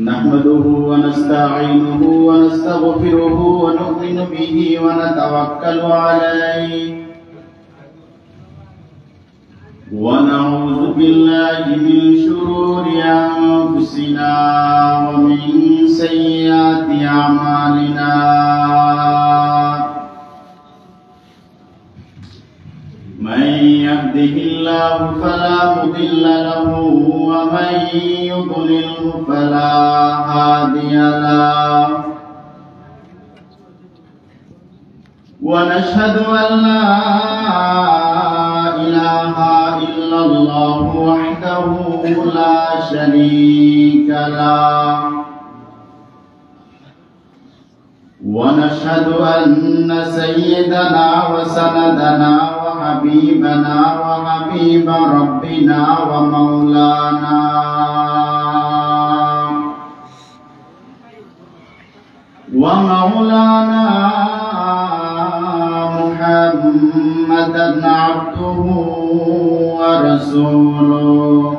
نحمده ونستعينه ونستغفره ونؤمن به ونتوكل عليه ونعوذ بالله من شرور أنفسنا ومن سيئات أعمالنا من يهده الله فلا مضل له ومن يضلله فلا هادي له ونشهد أن لا إله إلا الله وحده لا شريك له ونشهد أن سيدنا وسندنا وحبيبنا وحبيب ربنا ومولانا محمدا عبده ورسوله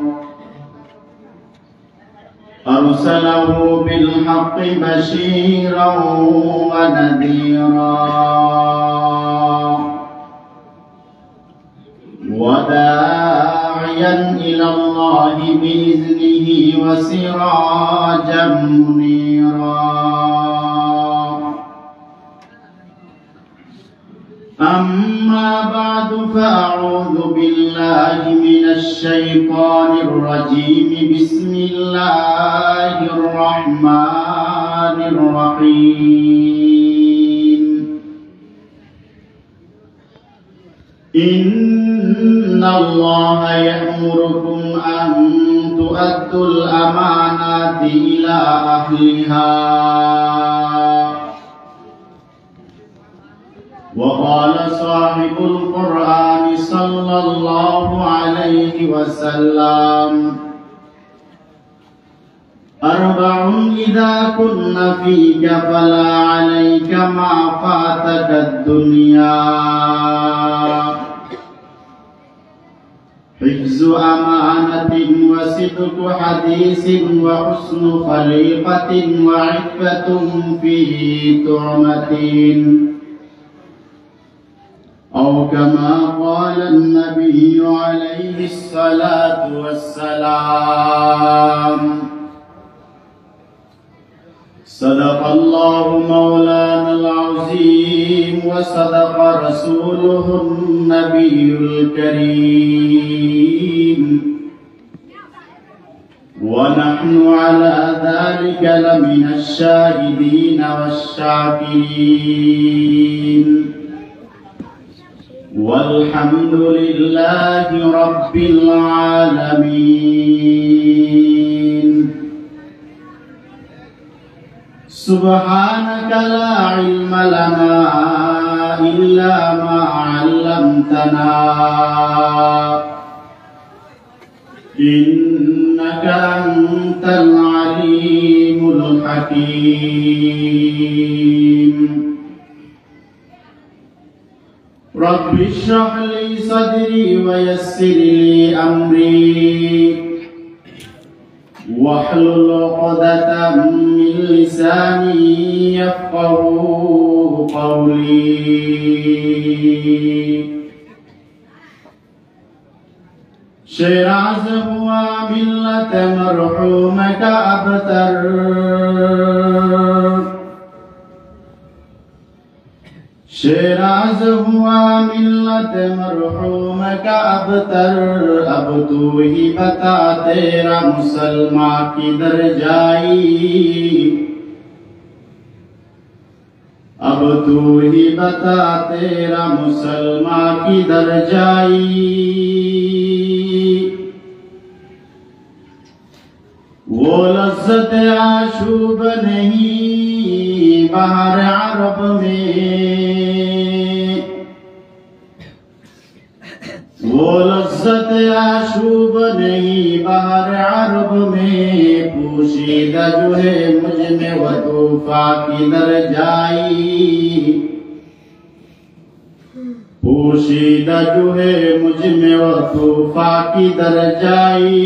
أرسله بالحق بشيرا ونذيرا وداعيا إلى الله بإذنه وسراجا منيرا أما بعد فأعوذ بالله من الشيطان الرجيم بسم الله الرحمن الرحيم إن الله يأمركم أن تؤدوا الأمانات إلى أهلها وقال صاحب القرآن صلى الله عليه وسلم أربع إذا كن فيك فلا عليك ما فاتك الدنيا حفظ أمانة وصدق حديث وحسن خليقة وعفة في تعمة أو كما قال النبي عليه الصلاة والسلام صدق الله مولانا العظيم وصدق رسوله النبي الكريم ونحن على ذلك لمن الشاهدين والشاكرين والحمد لله رب العالمين سبحانك لا علم لنا إلا ما علمتنا إنك أنت العليم الحكيم رب اشرح لي صدري ويسر لي أمري واحلل عقدة من لساني يفقهوا قولي شيراز هوا ملة مرحومك أبتر شیراز ہوا ملت مرحومک ابتر اب تو ہی بتا تیرا مسلمان کدھر جائی اب تو ہی بتا تیرا مسلمان کدھر جائی وہ لذت آشوب نہیں بہر عرب میں وہ لذت آشوب نہیں بہر عرب میں پوشیدہ جو ہے مجھ میں وہ طوفا کدھر جائی पोशीदा जो है मुझ में वो तूफा की दरजाई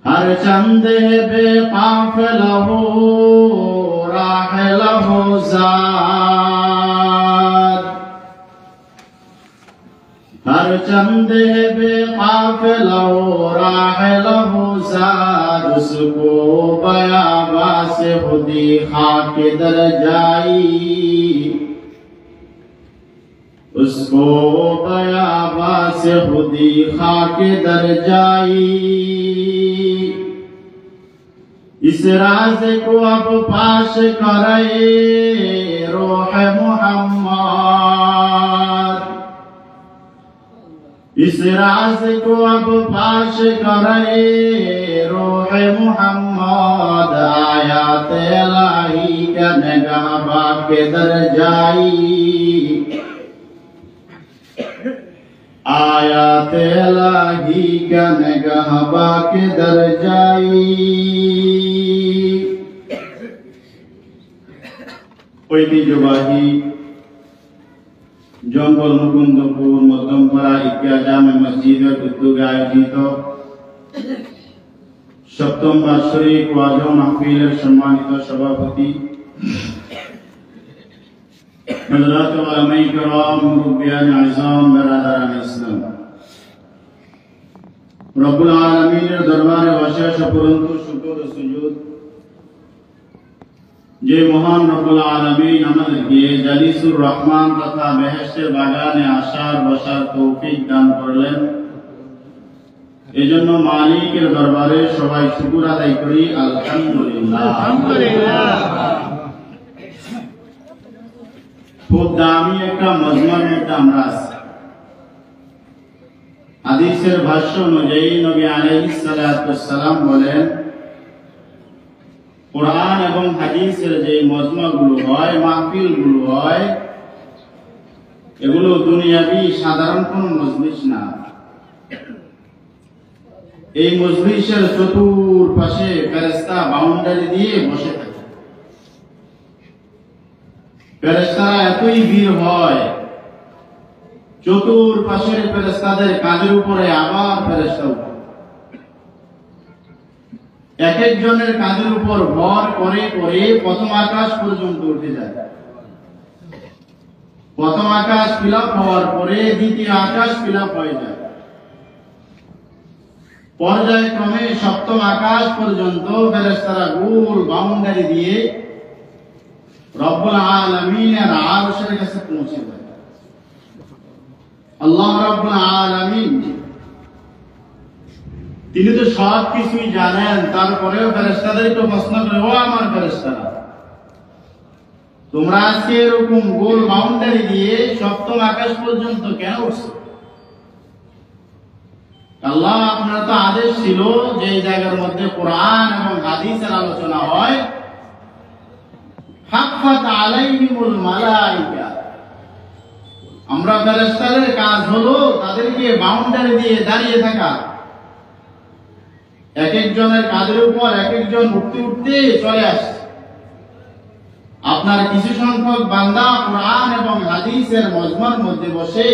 हर चंदे बेकाफिला हो राहिला हो ज़ाद हर चंदे बेकाफिला हो राहिला हो ज़ाद उसको बयाबा से खुदी खाक दर जाई उसको बयाबा से खुदी खाक दर जाई इस राज को अब पाश करे रूह मुहम्मद इस राज को अब पाश करे रूह मुहम्मद आयात इलाही का निगाह के दर जाई आयात इलाही का निगाह के दर जाई ঐতিহ্যবাহী জঙ্গল মুকুন্দপুর মধ্যমপাড়া ঈদগাহ জামে মসজিদের উদ্যোগে আয়োজিত সপ্তম বার্ষিক ওয়াজ মাহফিলের সম্মানিত সভাপতি হযরত উলামায়ে কেরাম মুরব্বিয়ান আযম বেরাদারান ইসলাম রব্বুল আলামিনের দরবারে অশেষ অপরন্ত শুকর ও সুজুদ যে মহান রব্বুল আলামিন আমাদেরকে জালিসুর রহমান তথা বেহেশতের বাগানে আসার বসার তৌফিক দান করলেন এজন্য মালিকের দরবারে সবাই শুকর আদায় করি আলহামদুলিল্লাহ আলহামদুলিল্লাহ খুব দামি একটা মজমার মধ্যে আমরা আছি হাদিসের ভাষ্য অনুযায়ী নবী আলাইহিস সালাতু ওয়াস সালাম বলেন কোরআন এবং হাদিসের যে মজমাগুলো হয় মাহফিলগুলো হয় এগুলো দুনিয়াবি সাধারণ কোন মজলিস না এই মজলিসের চতুর্পাশে ফেরেশতা বাউন্ডারি দিয়ে বসে থাকে ফেরেশতারা এতই ভিড় হয় চতুর্পাশের ফেরেশতাদের কাঁধের উপরে আবার ফেরেশতা উঠে এক একজনের কাঁধের উপর ভর করে করে প্রথম আকাশ পর্যন্ত উঠে যায় প্রথম আকাশ ফিল আপ হওয়ার পরে দ্বিতীয় আকাশ ফিল আপ হয়ে যায় পর্যায়ক্রমে সপ্তম আকাশ পর্যন্ত ফেরেশতারা গোল বাউন্ডারি দিয়ে রব্বুল আলামিনের আরশের কাছে পৌঁছে যায় আল্লাহ রাব্বুল আলামিন তিনি তো সব কিছুই জানেন তারপরেও ফেরেশতাদেরকে প্রশ্ন করে ও আমার ফেরেশতারা তোমরা আজকে এরকম গোল বাউন্ডারি দিয়ে সপ্তম আকাশ পর্যন্ত কেন উঠছো আল্লাহ আপনার তো আদেশ ছিল যে এই জায়গার মধ্যে কোরআন এবং হাদিসের আলোচনা হয় হাফাত আলাইহিমুল মালাইকা আমরা ফেরেশতাদের কাজ হলো তাদেরকে বাউন্ডারি দিয়ে দাঁড়িয়ে থাকা এক একজনের কাঁধের উপর এক একজন উঠতে উঠতে চলে আসছে আপনার কিছু সংখ্যক বান্দা কোরআন এবং হাদিসের মজমার মধ্যে বসে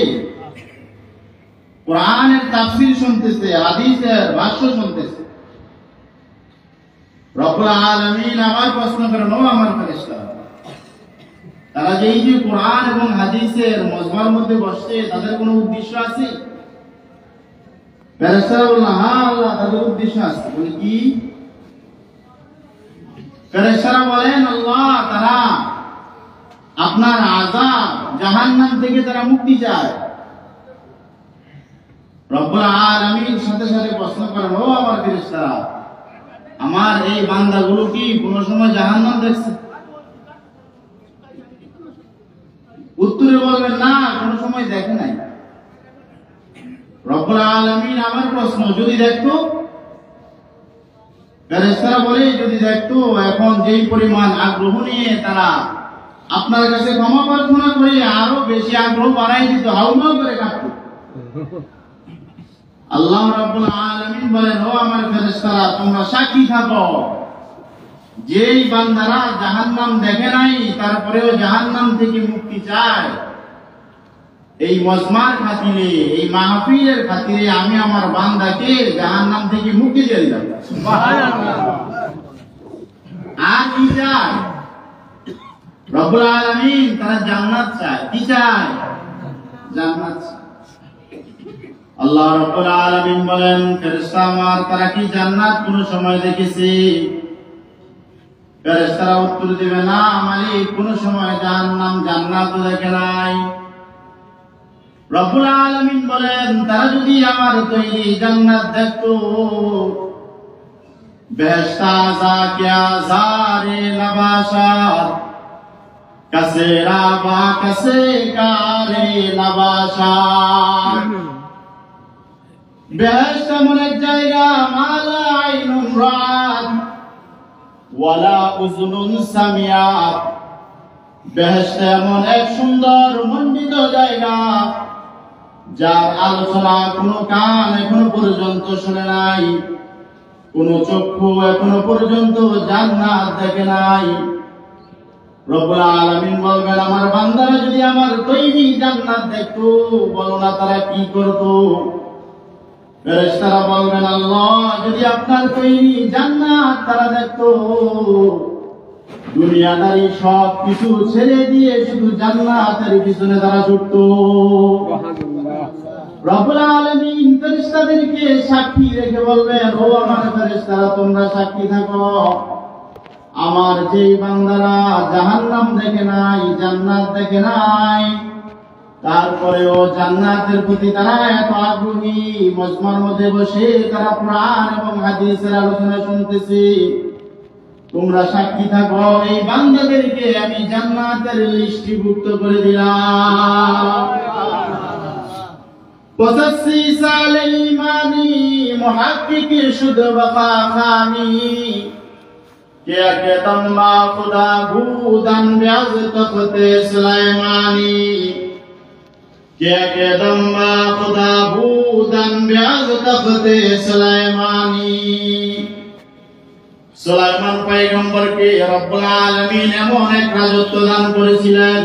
কোরআনের তাফসীর শুনতেছে হাদিসের ভাষ্য শুনতেছে রব্বুল আলামিন আবার প্রশ্ন করেন ও আমার ফেরেশতা তারা যে এই যে কোরআন এবং হাদিসের মজমার মধ্যে বসছে তাদের কোনো উদ্দেশ্য আছে ফেরেশতারা বললেন হ্যাঁ আল্লাহ তাদের উদ্দেশ্য আছে বলে কি ফেরেশতারা বলেন আল্লাহ তারা আপনার আযাব জাহান্নাম থেকে তারা মুক্তি চায় রব্বুল আলামিন সাথে সাথে প্রশ্ন করেন ও আমার ফেরেশতারা আমার এই বান্দাগুলো কি কোনো সময় জাহান্নাম দেখছে উত্তরে বলবেন না কোনো সময় দেখে নাই রব্বুল আলামিন আমার প্রশ্ন যদি দেখতো ফেরেশতারা বলে যদি দেখতো এখন যেই পরিমাণ আগ্রহ নিয়ে তারা আপনার কাছে ক্ষমা প্রার্থনা করে আরো বেশি আগ্রহ বাড়াই দিত হাউমাউ করে কাঁপতো আল্লাহ রাব্বুল আলামিন বলেন ও আমার ফেরেশতারা তোমরা সাক্ষী থাকো যেই বান্দারা জাহান্নাম দেখে নাই তারপরেও জাহান্নাম থেকে মুক্তি চায়, এই মজমার খাতিরে, এই মাহফিলের খাতিরে আমি আমার বান্দাকে জাহান্নাম থেকে মুক্তি দিয়ে দিলাম। আর কি চায়? রব্বুল আলামিন তারা জান্নাত চায়। কি চায়? জান্নাত চায়। আল্লাহ রাব্বুল আলামিন বলেন, ফেরেশতা আমার তারা কি জান্নাত কোন সময় দেখেছে? ফেরেশতারা উত্তর দিবে, না মালিক, কোন সময় জাহান্নাম জান্নাতও দেখে নাই। রব্বুল আলামিন বলেন, তারা যদি আমার তৈরি জান্নাত দেখতো, বেহেশতা জাকিয়া জারে লাবাশার কাসেরা বা কাসে কারে লাবাশার। বেহেশত এমন এক জায়গা, মালা আইনুন রাত ওয়ালা উযুনুন সামিয়াত। বেহেশত এমন এক সুন্দর মণ্ডিত জায়গা, যার আলোচনা কোনো কান এখনো পর্যন্ত শুনে নাই, কোন চক্ষু এখনো পর্যন্ত জান্নাত দেখে নাই। রব্বুল আলামিন বলবেন, আমার বান্দারা যদি আমার তৈরি জান্নাত দেখতো, বলো না তারা কি করতো? ফেরেশতারা বলবেন, আল্লাহ, যদি আপনার তৈরি জান্নাত তারা দেখতো, দুনিয়াদারি সব কিছু ছেড়ে দিয়ে শুধু জান্নাতের পিছনে তারা ছুটতো। রব্বুল আলামিন ফেরেশতাদেরকে সাক্ষী রেখে বলবেন, ও আমার ফেরেশতারা, তোমরা সাক্ষী থাকো, আমার যেই বান্দারা জাহান্নাম দেখে নাই, জান্নাত দেখে নাই, তারপরেও জান্নাতের প্রতি তারা এত আগ্রহী, মজমার মধ্যে বসে তারা কোরআন এবং হাদিসের আলোচনা শুনতেছে, তোমরা সাক্ষী থাকো, এই বান্দাদেরকে আমি জান্নাতের লিস্টিভুক্ত করে দিলাম। মুতাসসিস আল ঈমানি মুহাক্কিক শুদ ওয়া খানি কে দম্মা খুদা বুদান বিআজ তখতে সুলাইমানি কে দম্মা খুদা বুদান বিআজ তখতে সুলাইমানি। সুলাইমান পয়গম্বরকে রব্বুল আলামিন এমন এক রাজত্ব দান করেছিলেন,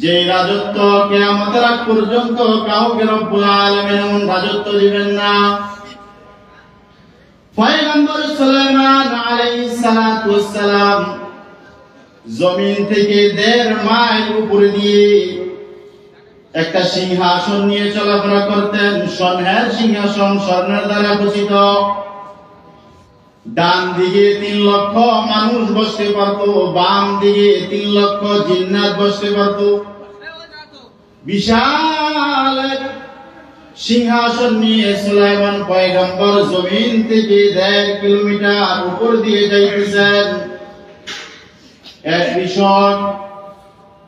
যে রাজত্ব কিয়ামতের আগ পর্যন্ত কাউকে রব্বুল আলামিন এমন রাজত্ব দিবেন না। পয়গম্বর সুলাইমান আলাইহিস সালাতু ওয়াস সালাম জমিন থেকে 1.5 মাইল উপরে দিয়ে একটা সিংহাসন নিয়ে চলাফেরা করতেন। স্বর্ণের সিংহাসন, স্বর্ণের দ্বারা খচিত। ডান দিকে 3 লক্ষ মানুষ বসতে পারত, বাম দিকে 3 লক্ষ জিন্নাত বসতে পারত। বিশাল সিংহাসন নিয়ে সুলাইমান পয়গম্বর জমিন থেকে 1.5 কিলোমিটার উপর দিয়ে যাইতেছেন। এক কৃষক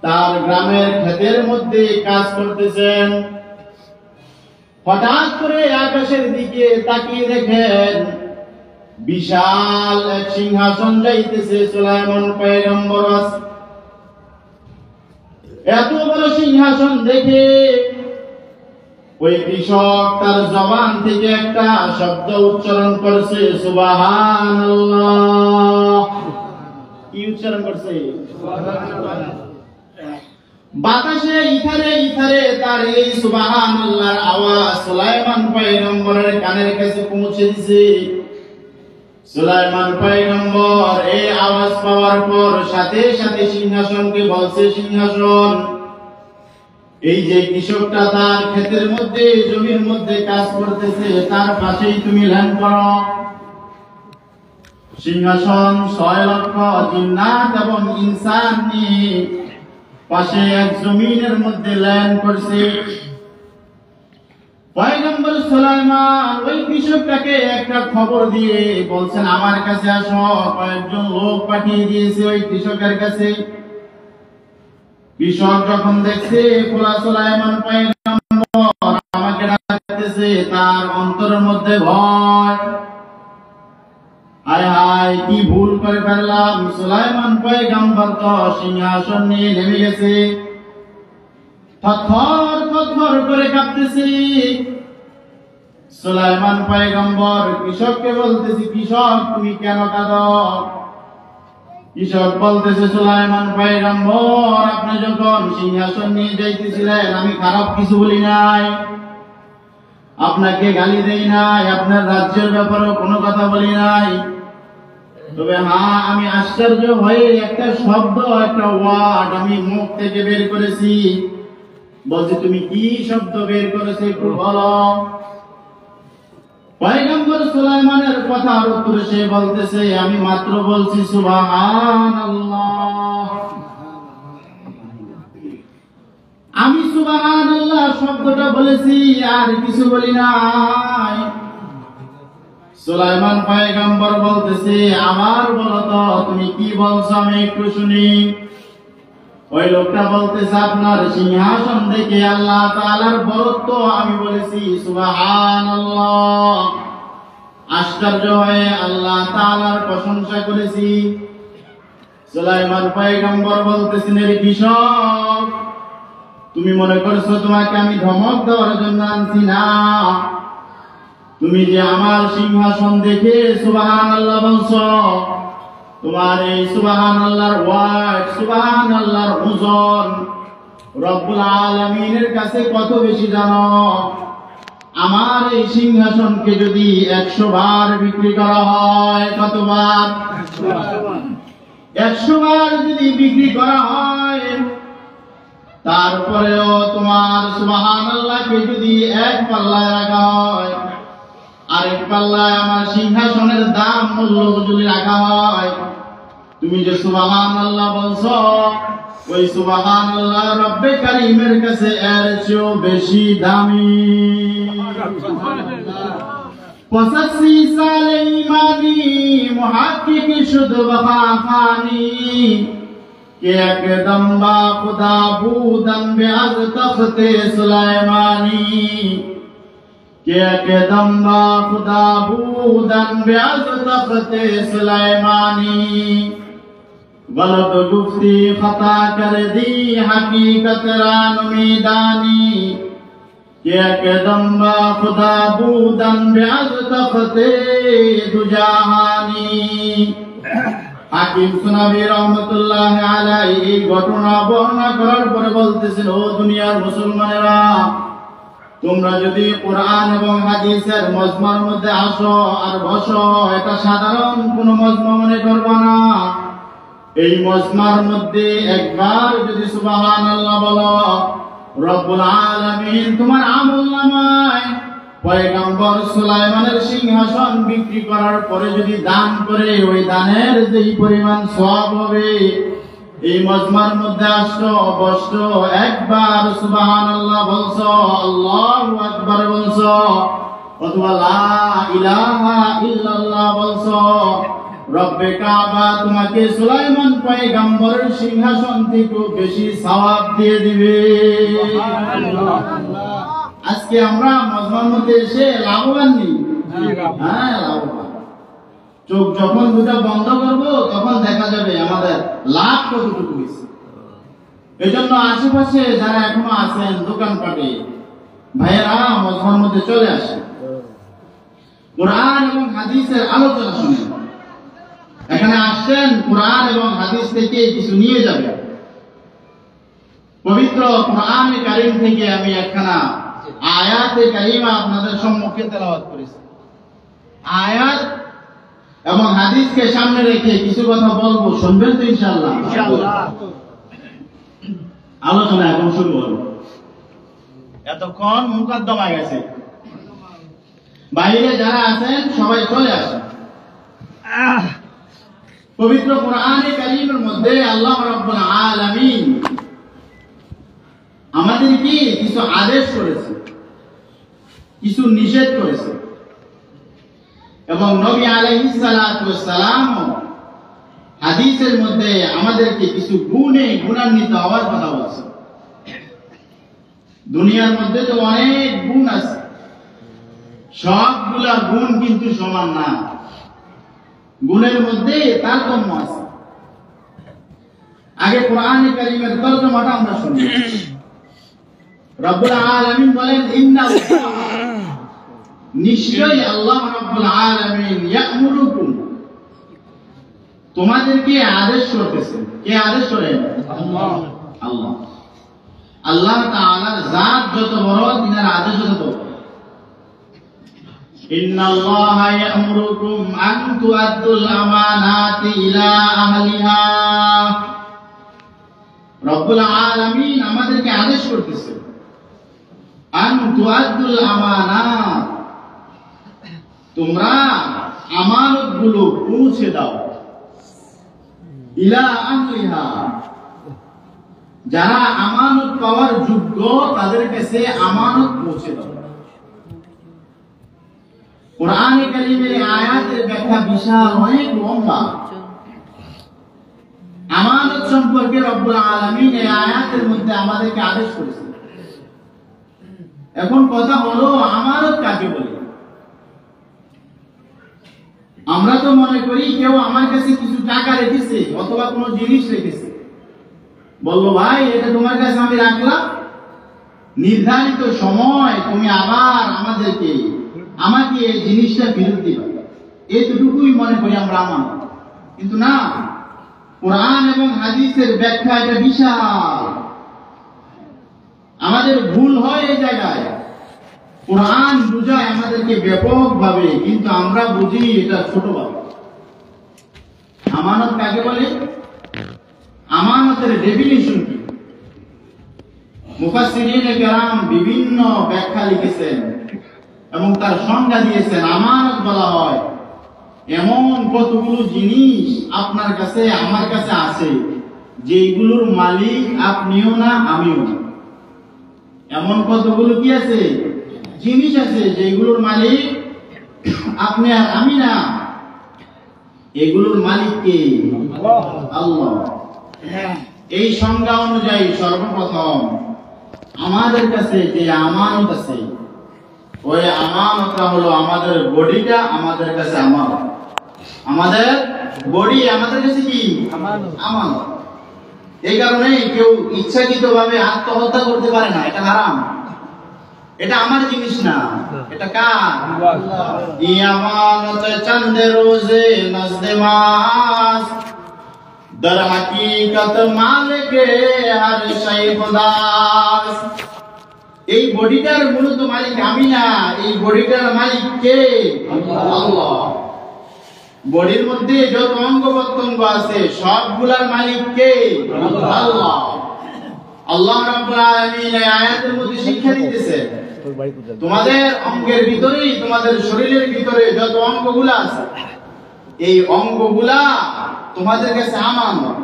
তার গ্রামের ক্ষেতের মধ্যে কাজ করতেছেন। হঠাৎ করে আকাশের দিকে তাকিয়ে দেখেন বিশাল এক সিংহাসন যাইতেছে, সুলাইমান পয়গম্বর আছে। এত বড় সিংহাসন দেখে ওই কৃষক তার জবান থেকে একটা শব্দ উচ্চারণ করছে, সুবহানাল্লাহ। কি উচ্চারণ করছে? বাতাসে ইথারে ইথারে তার এই সুবহানাল্লাহর আওয়াজ সুলাইমান পয়গম্বরের কানের কাছে পৌঁছে দিছে। সুলাইমান পয়গম্বর এই আওয়াজ পাওয়ার পর সাথে সাথে সিংহাসনকে বলছে, সিংহাসন, এই যে কৃষকটা তার ক্ষেতের মধ্যে, জমির মধ্যে কাজ করতেছে, তার পাশেই তুমি ল্যান্ড করো। সিংহাসন 6 লক্ষ জিন্নাত এবং ইনসান নিয়ে পাশে এক জমিনের মধ্যে ল্যান্ড করছে। পয়গম্বর সুলাইমান ওই কৃষকটাকে একটা খবর দিয়ে বলছেন, আমার কাছে আসো। কয়েকজন লোক পাঠিয়ে দিয়েছে ওই কৃষকের কাছে। কৃষক যখন দেখছে খোলা সুলাইমান পয়গম্বর আমাকে ডাকতেছে, তার অন্তরের মধ্যে ভয়, হায় হায় কি ভুল করে ফেললাম। সুলাইমান পয়গম্বর তো সিংহাসন নিয়ে নেমে গেছে, থরথর থরথর করে কাঁপতেছে। সুলাইমান পয়গম্বর কৃষককে বলতেছি, কৃষক তুমি কেন কাঁদো? কৃষক বলতেছে, সুলাইমান পয়গম্বর, আপনি যখন সিংহাসন নিয়ে যাইতেছিলেন আমি খারাপ কিছু বলি নাই, আপনাকে গালি দেই নাই, আপনার রাজ্যের ব্যাপারে কোনো কথা বলি নাই। তবে হ্যাঁ, আমি আশ্চর্য হয়ে একটা শব্দ, একটা ওয়ার্ড আমি মুখ থেকে বের করেছি। বলছি, তুমি কি শব্দ বের করেছো একটু বলো। পয়গম্বর সুলাইমানের কথার উত্তরে সে বলতেছে, আমি মাত্র বলছি সুবহানাল্লাহ। আমি সুবহানাল্লাহ শব্দটা বলেছি, আর কিছু বলি নাই। সুলাইমান পয়গম্বর বলতেছে, আবার বলো তো তুমি কি বলছো, আমি একটু শুনি। ওই লোকটা বলতেছে, আপনার সিংহাসন দেখে আল্লাহ তাআলার বরত্ব আমি বলেছি সুবহানাল্লাহ। আশ্চর্য হয়ে আল্লাহ তাআলার প্রশংসা করেছি। সুলাইমান পয়গম্বর বলতেছেন, এর কৃষক, তুমি মনে করছো তোমাকে আমি ধমক দেওয়ার জন্য আনছি? না, তুমি যে আমার সিংহাসন দেখে সুবহানাল্লাহ বলছো, তোমার এই সুবহানাল্লাহর ওয়ার্ড, সুবহানাল্লাহর ওজন রব্বুল আলামিনের কাছে কত বেশি জানো? আমার এই সিংহাসনকে যদি 100 বার বিক্রি করা হয়, কতবার? 100 বার যদি বিক্রি করা হয়, তারপরেও তোমার সুবহানাল্লাহকে যদি এক পাল্লায় রাখা হয়, আরেক পাল্লায় আমার সিংহাসনের দাম মূল্য যদি রাখা হয়, তুমি যে সুবহানাল্লাহ বলছো, ওই সুবহানাল্লাহ রব্বে কারীমের কাছে এর চেয়েও বেশি দামি। 85 সালে ইমানি মুহাক্কিক শুধু বখাখানি কে একদম বা খুদা বুদন বেআজ তখতে সুলাইমানি কে একদম বা খুদা বুদন বেআজ তখতে সুলাইমানি गलत गुफ्ती खता कर दी हकीकत रानुमीदानी के कदम्बा खुदा बूदन ब्याज तखते दुजाहानी। হাকিম সুনাবি রহমতুল্লাহ আলাইহি এই ঘটনা বর্ণনা করার পরে বলতেছেন, ও দুনিয়ার মুসলমানেরা, তোমরা যদি কোরআন এবং হাদিসের মজমার মধ্যে আসো আর বসো, এটা সাধারণ কোনো মজমা মনে করবা না। এই মজমার মধ্যে একবার যদি সুবহানাল্লাহ বলো, রব্বুল আলামিন তোমার আমলনামায় পয়গম্বর সুলাইমানের সিংহাসন বিক্রি করার পরে যদি দান করে, ওই দানের যেই পরিমাণ সওয়াব হবে, এই মজমার মধ্যে আসছো, বসছো, একবার সুবহানাল্লাহ বলছো, আল্লাহু আকবার বলছো, অথবা লা ইলাহা ইল্লাল্লাহ বলছো, রব্বে কাবা তোমাকে সুলাইমান পয়গম্বরের সিংহাসন থেকে বেশি সওয়াব দিয়ে দিবে। আজকে আমরা মজমার মধ্যে এসে লাভবান নেই। হ্যাঁ, লাভবান। চোখ যখন দুটো বন্ধ করব, তখন দেখা যাবে আমাদের লাভ কতটুকু হয়েছে। এই জন্য আশেপাশে যারা এখনো আছেন দোকানপাটে, ভাইয়েরা মজমার মধ্যে চলে আসে, কোরআন এবং হাদিসের আলোচনা শুনে। এখানে আসছেন কোরআন এবং হাদিস থেকে কিছু নিয়ে যাবে। পবিত্র কোরআনে কারীম থেকে আমি একখানা আয়াতে কারিমা আপনাদের সম্মুখে তেলাওয়াত করেছি। আয়াত এবং হাদিসকে সামনে রেখে কিছু কথা বলবো, শুনবেন তো ইনশাআল্লাহ? ইনশাআল্লাহ। আলোচনা এখন শুরু হলো। এতক্ষণ মুকদ্দমা গেছে, বাইরে যারা আছেন সবাই চলে আসেন। পবিত্র কোরআনে কারীমের মধ্যে আল্লাহ রাব্বুল আলামিন আমাদেরকে কিছু আদেশ করেছে, কিছু নিষেধ করেছে, এবং নবী আলাইহিস সালাতু ওয়াস সালাম হাদিসের মধ্যে আমাদেরকে কিছু গুণান্বিত হওয়ার কথা বলছে। দুনিয়ার মধ্যে তো অনেক গুণ আছে, সবগুলা গুণ কিন্তু সমান না, গুণের মধ্যে তারতম্য আছে। আগে কোরআনে কারীমের তরজমাটা আমরা শুনি। রব্বুল আলামিন বলেন, ইন্নাল্লাহ, নিশ্চয়ই আল্লাহ রব্বুল আলামিন, ইয়া'মুরুকুম, তোমাদেরকে আদেশ করতেছেন। কে আদেশ করেন? আল্লাহ। আল্লাহ আল্লাহ তাআলার জাত যত বড়, তিনার আদেশ যত বড়। ইন্নাল্লাহা ইয়া'মুরুকুম আন তু'আদ্দুল আমানাতি ইলা আহলিহা। রব্বুল আলামিন আমাদেরকে আদেশ করতেছে আন তু'আদ্দুল আমানাত, তোমরা আমানতগুলো পৌঁছে দাও, ইলা আহলিহা, যারা আমানত পাওয়ার যোগ্য তাদের কাছে আমানত পৌঁছে দাও। কোরআনে কারীমের আয়াতের ব্যাখ্যা বিশাল, অনেক লম্বা। আমানত সম্পর্কে রব্বুল আলামিন এই আয়াতের মধ্যে আমাদেরকে আদেশ করেছেন। এখন কথা হলো, আমানত কাকে বলে? আমরা তো মনে করি কেউ আমার কাছে কিছু টাকা রেখেছে অথবা কোনো জিনিস রেখেছে, বললো ভাই এটা তোমার কাছে আমি রাখলাম, নির্ধারিত সময় তুমি আবার আমাকে এই জিনিসটা ফেরত দিবা, এতটুকুই মনে করি আমরা আমানত। কিন্তু না, কোরআন এবং হাদিসের ব্যাখ্যা এটা বিশাল। আমাদের ভুল হয় এই জায়গায়। কোরআন বুঝায় আমাদেরকে ব্যাপকভাবে, কিন্তু আমরা বুঝি এটা ছোটভাবে। আমানত কাকে বলে? আমানতের ডেফিনিশন কি? মুফাসসিরিনে কেরাম বিভিন্ন ব্যাখ্যা লিখেছেন এবং তার সংজ্ঞা দিয়েছেন। আমানত বলা হয় এমন কতগুলো জিনিস আপনার কাছে আমার কাছে আছে যেগুলোর মালিক আপনিও না আমিও না। এমন কতগুলো কি আছে? জিনিস আছে যেগুলোর মালিক আপনি আর আমি না। এগুলোর মালিক কে? আল্লাহ। এই সংজ্ঞা অনুযায়ী সর্বপ্রথম আমাদের কাছে যে আমানত আছে, ওই আমানতটা হলো আমাদের বডিটা আমাদের কাছে আমানত। আমাদের বডি আমাদের কাছে কি? আমানত। এই কারণে কেউ ইচ্ছাকৃতভাবে আত্মহত্যা করতে পারে না, এটা হারাম। এটা আমার জিনিস না, এটা কার? ই আমানত চন্দ রোজে নজদে মাস, দর হাকিকত মালিকে হর শাই খুদাস। এই বডিটার মূলত মালিক আমি না, এই বডিটার মালিক কে? আল্লাহ। বডির মধ্যে যত অঙ্গ প্রত্যঙ্গ আছে সবগুলার মালিক কে? আল্লাহ। আল্লাহ রাব্বুল আলামিন এই আয়াতের মধ্যে শিক্ষা দিতেছেন, তোমাদের অঙ্গের ভিতরেই, তোমাদের শরীরের ভিতরে যত অঙ্গগুলা আছে, এই অঙ্গগুলা তোমাদের কাছে আমানত।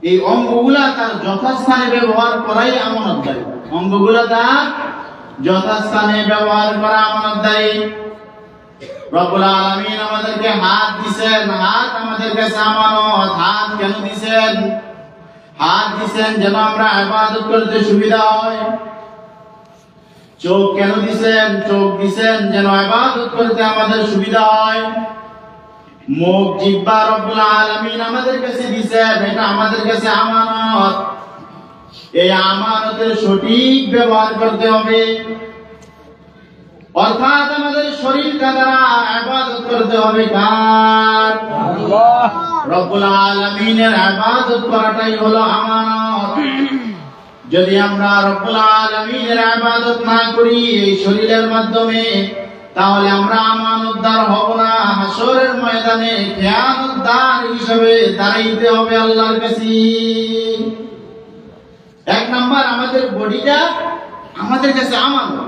এই অঙ্গগুলা তার যথাস্থানে ব্যবহার করাই আমানতদারি। অঙ্গগুলা তার যথাস্থানে ব্যবহার করা আমানতদারি। রব্বুল আলামিন আমাদেরকে হাত দিয়েছেন, হাত আমাদের কাছে আমানত। হাত কেন দিয়েছেন? হাত দিয়েছেন যেন আমরা ইবাদত করতে সুবিধা হয়। চোখ কেন দিয়েছেন? চোখ দিয়েছেন যেন ইবাদত করতে আমাদের সুবিধা হয়। মুখ, জিহ্বা রব্বুল আলামিন আমাদের কাছে দিয়েছেন, এটা আমাদের কাছে আমানত। এই আমানতের সঠিক ব্যবহার করতে হবে, অর্থাৎ আমাদের শরীরটা দ্বারা ইবাদত করতে হবে কার? আল্লাহ। রব্বুল আলামিনের ইবাদত করাটাই হলো আমানত। যদি আমরা রব্বুল আলামিনের ইবাদত না করি এই শরীরের মাধ্যমে, তাহলে আমরা আমানতদার হব না। হাসরের ময়দানে খেয়ানতদার হিসেবে দাঁড়াইতে হবে আল্লাহর কাছে। এক নাম্বার, আমাদের বডিটা আমাদের কাছে আমানত।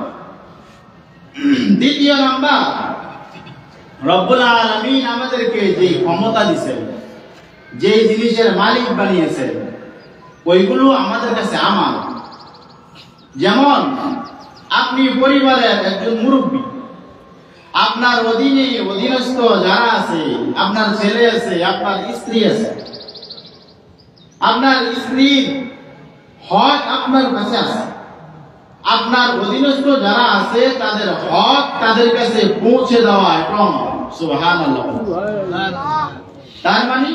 দ্বিতীয় নাম্বার, রব্বুল আলামিন আমাদেরকে যে ক্ষমতা দিয়েছেন, যে জিনিসের মালিক বানিয়েছেন, ওইগুলো আমাদের কাছে আমানত। যেমন আপনি পরিবারের একজন মুরব্বী, আপনার অধীনে অধীনস্থ যারা আছে, আপনার ছেলে আছে, আপনার স্ত্রী আছে, আপনার স্ত্রীর হক আপনার কাছে আছে। আপনার অধীনস্থ যারা আছে তাদের হক তাদের কাছে পৌঁছে দেওয়া একদম সুবহানাল্লাহ। তার মানে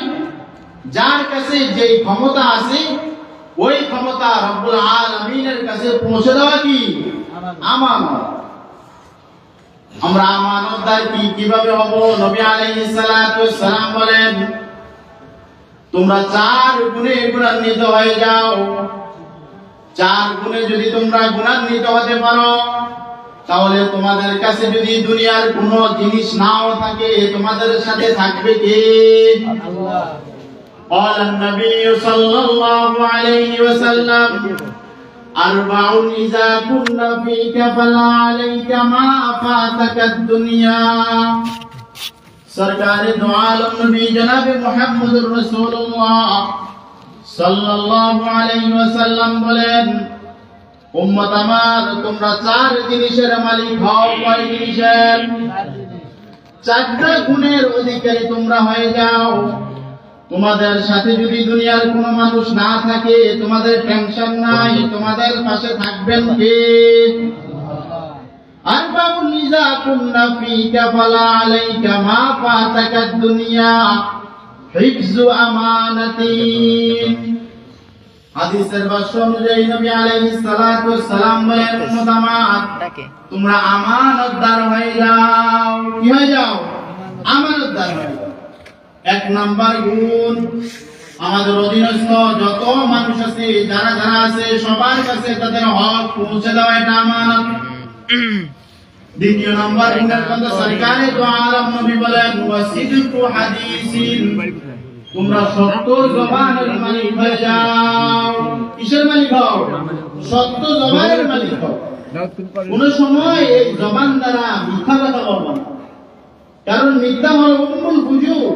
যার কাছে যে ক্ষমতা আছে ওই ক্ষমতা রব্বুল আলামিনের কাছে পৌঁছে দেওয়া কি? আমানত। আমরা আমানতদার কিভাবে হব? নবী আলাইহিস সালাতু ওয়াস সালাম বলেন, তোমরা 4 গুণে গুণান্বিত হয়ে যাও। 4 গুণে যদি তোমরা গুণান্বিত হতে পারো, তাহলে তোমাদের কাছে যদি দুনিয়ার কোনো জিনিস নাও থাকে, তোমাদের সাথে থাকবে কে? আল্লাহ। قال النبي صلى الله عليه وسلم أربع إذا كن فيك فلا عليك ما فاتك الدنيا। सरकार दो आलम नबी जनाब मुहम्मद रसूलुल्लाह सल्लल्लाहु अलैहि वसल्लम বলেন, উম্মত আমার, তোমরা 4 জিনিসের মালিক হও। কয় জিনিসের? 4টা গুণের অধিকারী তোমরা হয়ে যাও। তোমাদের সাথে যদি দুনিয়ার কোনো মানুষ না থাকে, তোমাদের টেনশন নাই, তোমাদের পাশে থাকবেন কে? আরবাউন ইযা কুন্না ফীকা ফালা আলাইকা মা ফাতাকা দুনিয়া হিফযু আমানাতিন। হাদিসের ভাষ্য অনুযায়ী নবী আলাইহিস সালাতু ওয়াস সালাম বলেন, উম্মত আমার, তোমরা আমানতদার হয়ে যাও। কি হয়ে যাও? আমানতদার হয়ে যাও। 1 নাম্বার গুণ, আমাদের অধীনস্থ যত মানুষ আছে, যারা যারা আছে, সবার কাছে তাদের হক পৌঁছে দেওয়া, এটা আমানত। 2 নাম্বার গুণের কথা সরকারে দো আলম নবী বলেন, ওয়াসিদকু হাদিসিন, তোমরা সত্য জবানের মালিক হয়ে যাও। কিসের মালিক হও? সত্য জবানের মালিক হও। কোন সময় এই জবান দ্বারা মিথ্যা কথা বলবো না, কারণ মিথ্যা হলো উম্মুল ফুজুর।